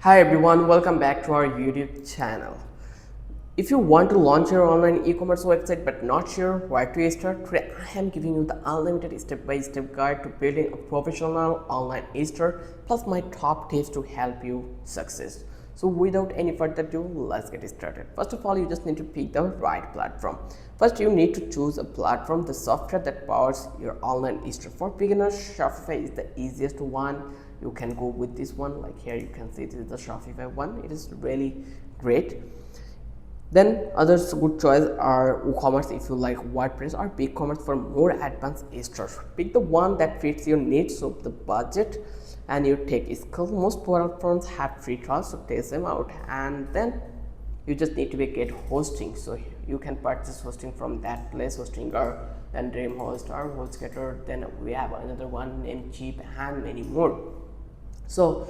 Hi everyone, welcome back to our YouTube channel. If you want to launch your online e-commerce website but not sure where to start, today I am giving you the unlimited step-by-step guide to building a professional online store plus my top tips to help you success. So without any further ado, let's get started. First of all, you just need to pick the right platform. First, you need to choose a platform, the software that powers your online store. For beginners, Shopify is the easiest one. You can go with this one. Like here you can see this is the Shopify one. It is really great. Then others good choice are Ecommerce if you like WordPress, or Ecommerce for more advanced stores. Pick the one that fits your needs, so the budget and your tech skill. Most platforms have free trials, so test them out. And then you just need to get hosting, so you can purchase hosting from that place, Hostinger, then DreamHost or HostGator. Then we have another one named Cheap and many more. So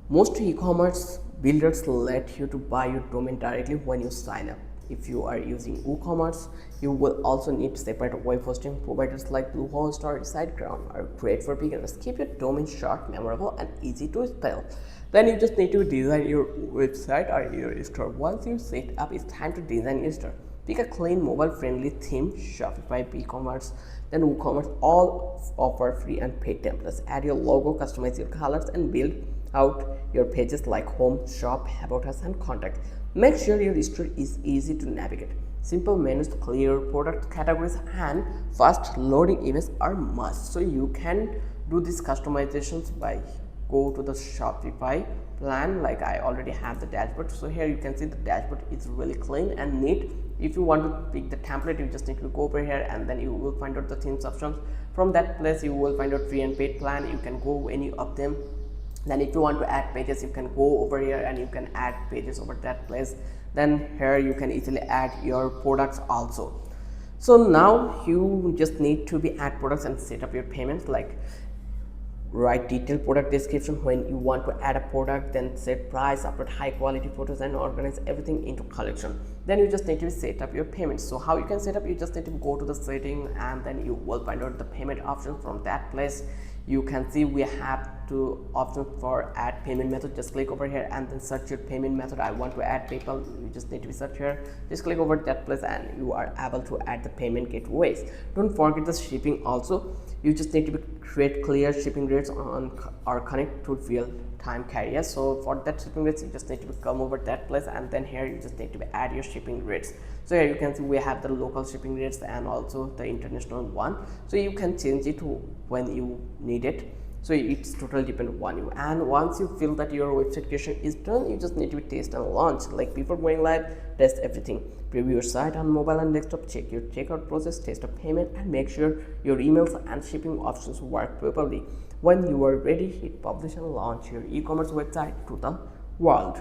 most e-commerce builders let you to buy your domain directly when you sign up. If you are using WooCommerce, you will also need separate web hosting providers like Bluehost or SiteGround are great for beginners. Keep your domain short, memorable, and easy to spell. Then you just need to design your website or your store. Once you set up, it's time to design your store. Pick a clean, mobile-friendly theme. Shopify, BigCommerce, then WooCommerce all offer free and paid templates. Add your logo, customize your colors, and build out your pages like home, shop, about us, and contact. Make sure your store is easy to navigate. Simple menus, clear product categories, and fast loading images are must. So you can do these customizations by go to the Shopify plan. Like I already have the dashboard, so here you can see the dashboard is really clean and neat. If you want to pick the template, you just need to go over here and then you will find out the themes options. From that place you will find out free and paid plan. You can go any of them. Then if you want to add pages, you can go over here and you can add pages over that place. Then here you can easily add your products also. So now you just need to be add products and set up your payments, like write detailed product description when you want to add a product, then set price, upload high quality photos, and organize everything into collection. Then you just need to set up your payments. So how you can set up, you just need to go to the setting and then you will find out the payment option. From that place you can see we have two options for add payment method. Just click over here and then search your payment method. I want to add PayPal. You just need to be search here, just click over that place and you are able to add the payment gateways. Don't forget the shipping also. You just need to create clear shipping rates on or connect to real-time carriers. So for that shipping rates, you just need to come over that place and then here you just need to add your shipping rates. So here you can see we have the local shipping rates and also the international one, so you can change it when you need it. So it's totally dependent on you. And once you feel that your website creation is done, you just need to test and launch. Like before going live, test everything, preview your site on mobile and desktop, check your checkout process, test a payment, and make sure your emails and shipping options work properly. When you are ready, hit publish and launch your e-commerce website to the world.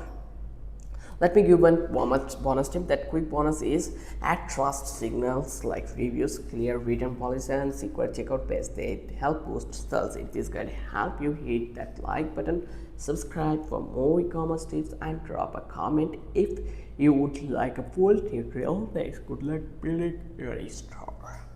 Let me give one bonus tip. That quick bonus is add trust signals like reviews, clear return policy, and secure checkout page. They help boost sales. If this guide help you, hit that like button, subscribe for more e-commerce tips, and drop a comment if you would like a full tutorial. Thanks. Good luck building your store.